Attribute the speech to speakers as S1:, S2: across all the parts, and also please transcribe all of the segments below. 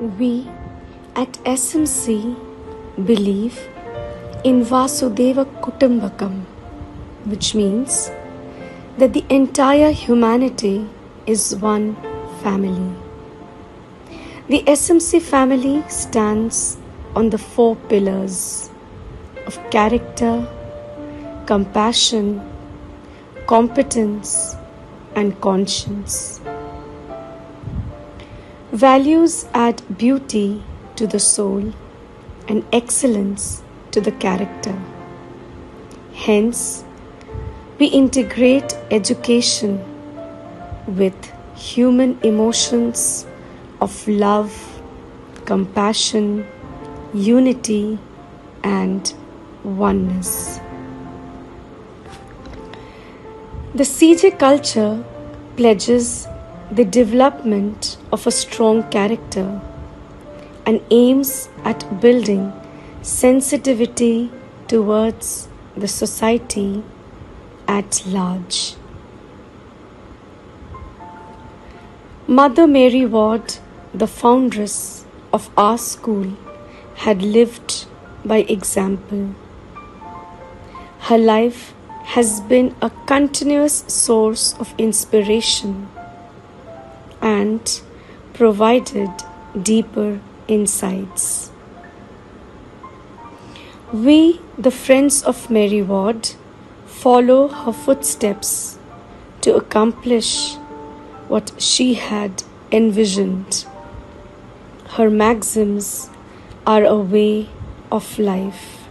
S1: We at SMC believe in Vasudeva Kutumbakam, which means that the entire humanity is one family. The SMC family stands on the 4 pillars of character, compassion, competence, and conscience. Values add beauty to the soul and excellence to the character. Hence, we integrate education with human emotions of love, compassion, unity, and oneness. The CJ culture pledges the development of a strong character and aims at building sensitivity towards the society at large. Mother Mary Ward, the foundress of our school, had lived by example. Her life has been a continuous source of inspiration and provided deeper insights. We, the Friends of Mary Ward, follow her footsteps to accomplish what she had envisioned. Her maxims are a way of life.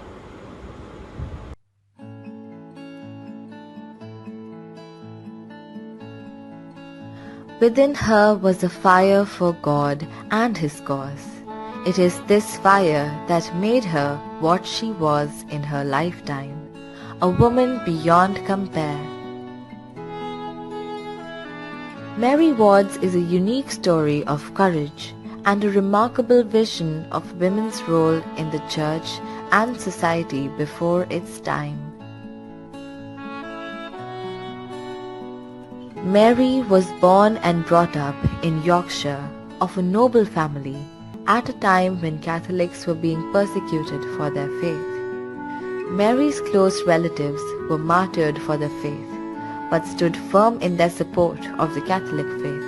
S2: Within her was a fire for God and His cause. It is this fire that made her what she was in her lifetime, a woman beyond compare. Mary Ward's is a unique story of courage and a remarkable vision of women's role in the church and society before its time. Mary was born and brought up in Yorkshire of a noble family at a time when Catholics were being persecuted for their faith. Mary's close relatives were martyred for their faith, but stood firm in their support of the Catholic faith.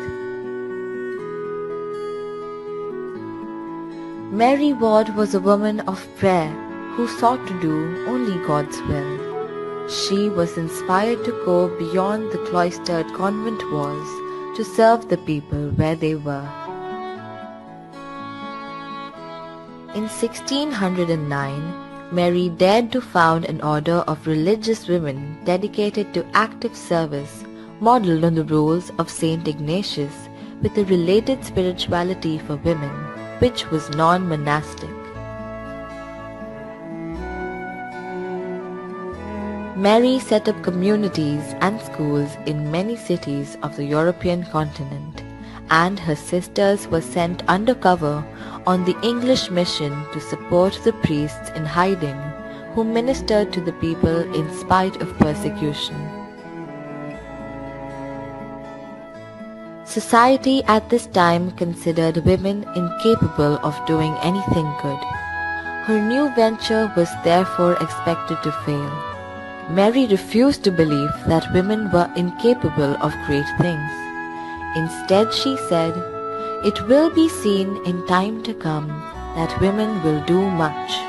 S2: Mary Ward was a woman of prayer who sought to do only God's will. She was inspired to go beyond the cloistered convent walls to serve the people where they were. In 1609, Mary dared to found an order of religious women dedicated to active service, modeled on the rules of Saint Ignatius, with a related spirituality for women, which was non-monastic. Mary set up communities and schools in many cities of the European continent, and her sisters were sent undercover on the English mission to support the priests in hiding who ministered to the people in spite of persecution. Society at this time considered women incapable of doing anything good. Her new venture was therefore expected to fail. Mary refused to believe that women were incapable of great things. Instead, she said, "It will be seen in time to come that women will do much."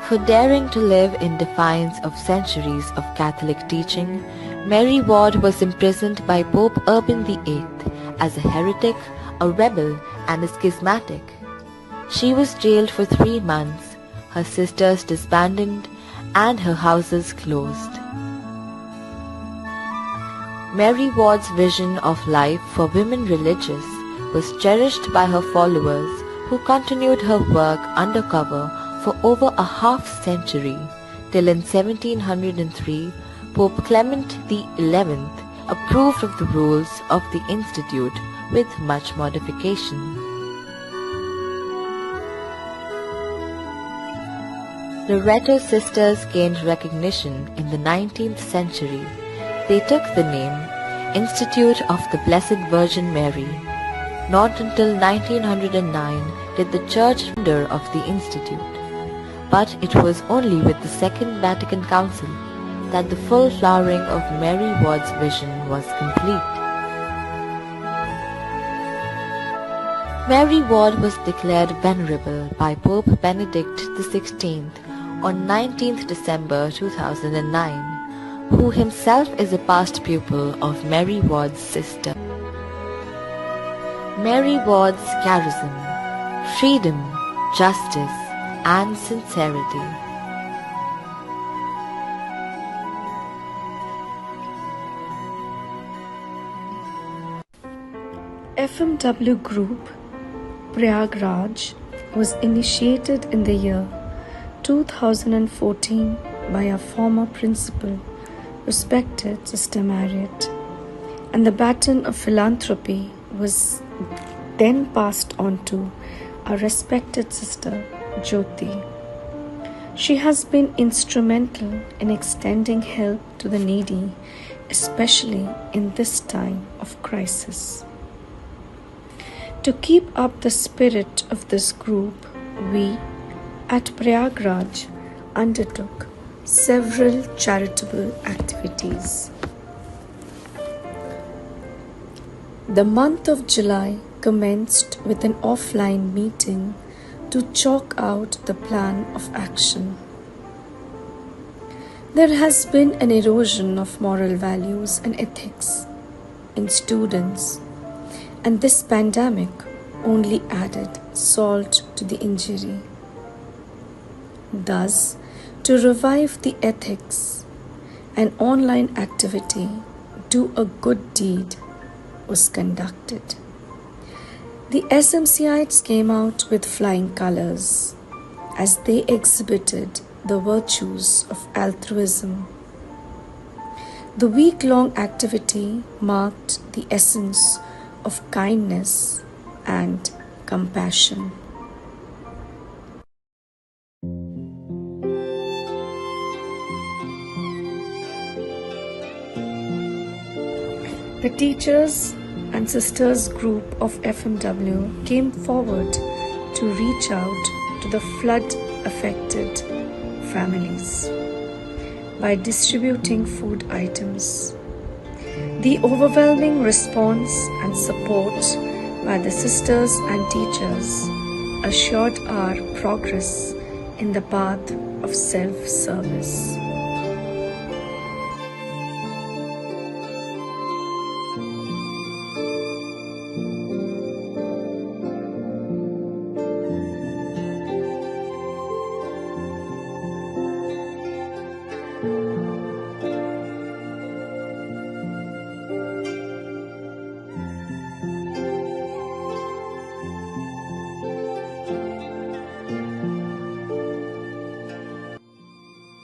S2: For daring to live in defiance of centuries of Catholic teaching, Mary Ward was imprisoned by Pope Urban VIII as a heretic, a rebel, and a schismatic. She was jailed for 3 months, her sisters disbanded, and her houses closed. Mary Ward's vision of life for women religious was cherished by her followers, who continued her work undercover for over a half-century, till in 1703 Pope Clement XI approved of the rules of the Institute with much modification. The Loreto sisters gained recognition in the 19th century. They took the name Institute of the Blessed Virgin Mary. Not until 1909 did the Church founder of the institute, but it was only with the Second Vatican Council that the full flowering of Mary Ward's vision was complete. Mary Ward was declared venerable by Pope Benedict XVI on 19th December 2009, who himself is a past pupil of Mary Ward's sister. Mary Ward's charism, freedom, justice, and sincerity.
S1: FMW Group, Prayagraj, was initiated in the year 2014 by our former principal, respected Sister Marriott, and the baton of philanthropy was then passed on to our respected Sister Jyoti. She has been instrumental in extending help to the needy, especially in this time of crisis. To keep up the spirit of this group, we at Prayagraj undertook several charitable activities. The month of July commenced with an offline meeting to chalk out the plan of action. There has been an erosion of moral values and ethics in students, and this pandemic only added salt to the injury. Thus, to revive the ethics, an online activity, Do a Good Deed, was conducted. The SMCites came out with flying colors as they exhibited the virtues of altruism. The week-long activity marked the essence of kindness and compassion. The teachers and sisters group of FMW came forward to reach out to the flood-affected families by distributing food items. The overwhelming response and support by the sisters and teachers assured our progress in the path of self-service.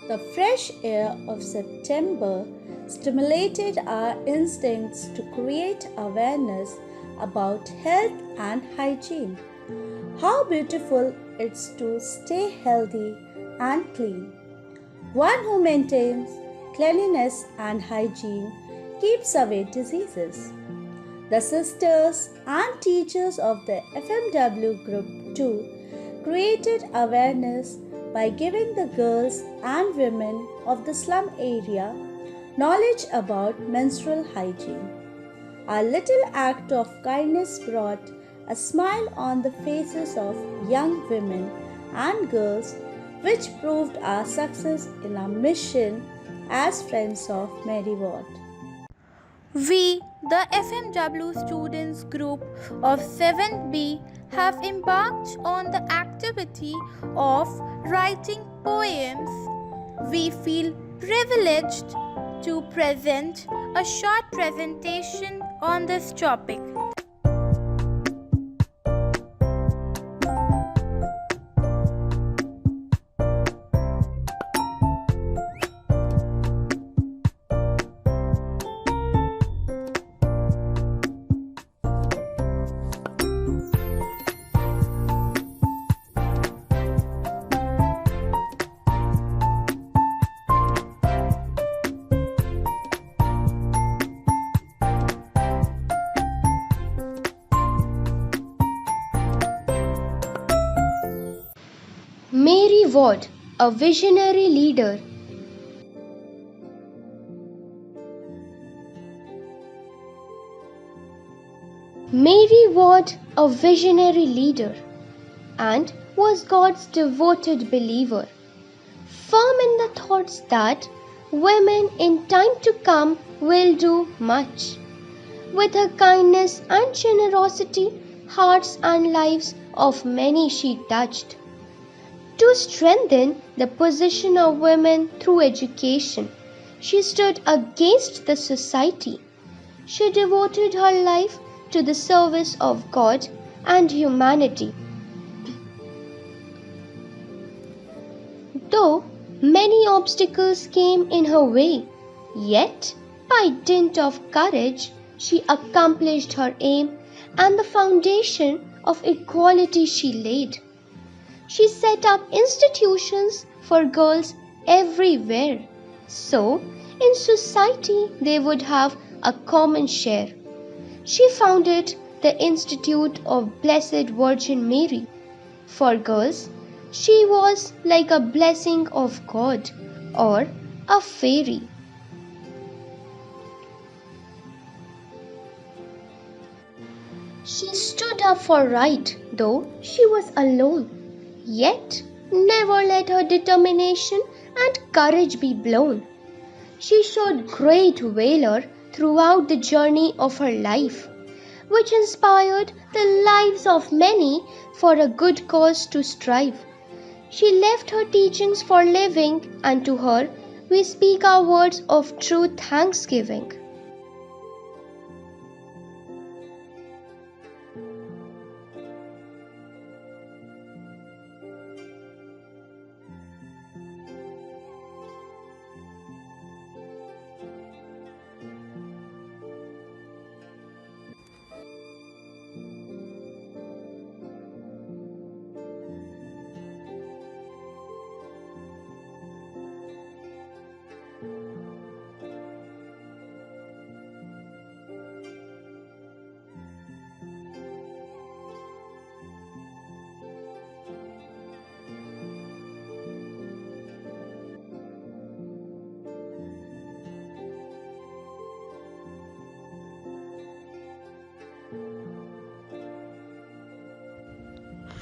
S3: The fresh air of September stimulated our instincts to create awareness about health and hygiene. How beautiful it's to stay healthy and clean. One who maintains cleanliness and hygiene keeps away diseases. The sisters and teachers of the FMW Group 2 created awareness by giving the girls and women of the slum area knowledge about menstrual hygiene. Our little act of kindness brought a smile on the faces of young women and girls, which proved our success in our mission as Friends of Mary Ward.
S4: We, the FMW students group of 7B, have embarked on the activity of writing poems. We feel privileged to present a short presentation on this topic.
S5: Mary Ward, a visionary leader. Mary Ward, a visionary leader, and was God's devoted believer, firm in the thoughts that women in time to come will do much. With her kindness and generosity, hearts and lives of many she touched. To strengthen the position of women through education, she stood against the society. She devoted her life to the service of God and humanity. Though many obstacles came in her way, yet by dint of courage, she accomplished her aim, and the foundation of equality she laid. She set up institutions for girls everywhere, so in society they would have a common share. She founded the Institute of Blessed Virgin Mary. For girls, she was like a blessing of God or a fairy. She stood up for right, though she was alone, yet never let her determination and courage be blown. She showed great valor throughout the journey of her life, which inspired the lives of many for a good cause to strive. She left her teachings for living, and to her we speak our words of true thanksgiving.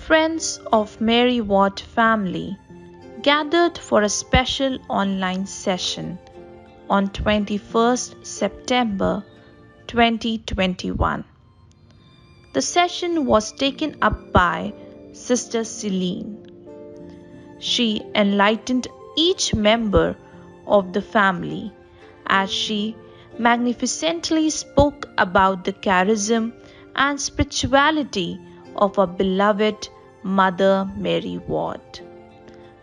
S6: Friends of Mary Ward family gathered for a special online session on 21st September 2021. The session was taken up by Sister Celine. She enlightened each member of the family as she magnificently spoke about the charism and spirituality of our beloved Mother Mary Ward.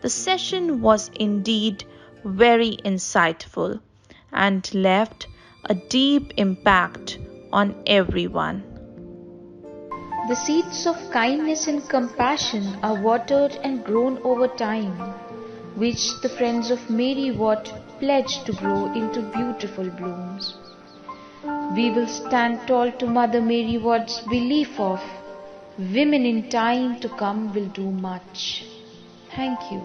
S6: The session was indeed very insightful and left a deep impact on everyone.
S7: The seeds of kindness and compassion are watered and grown over time, which the friends of Mary Ward pledge to grow into beautiful blooms. We will stand tall to Mother Mary Ward's belief of women in time to come will do much. Thank you.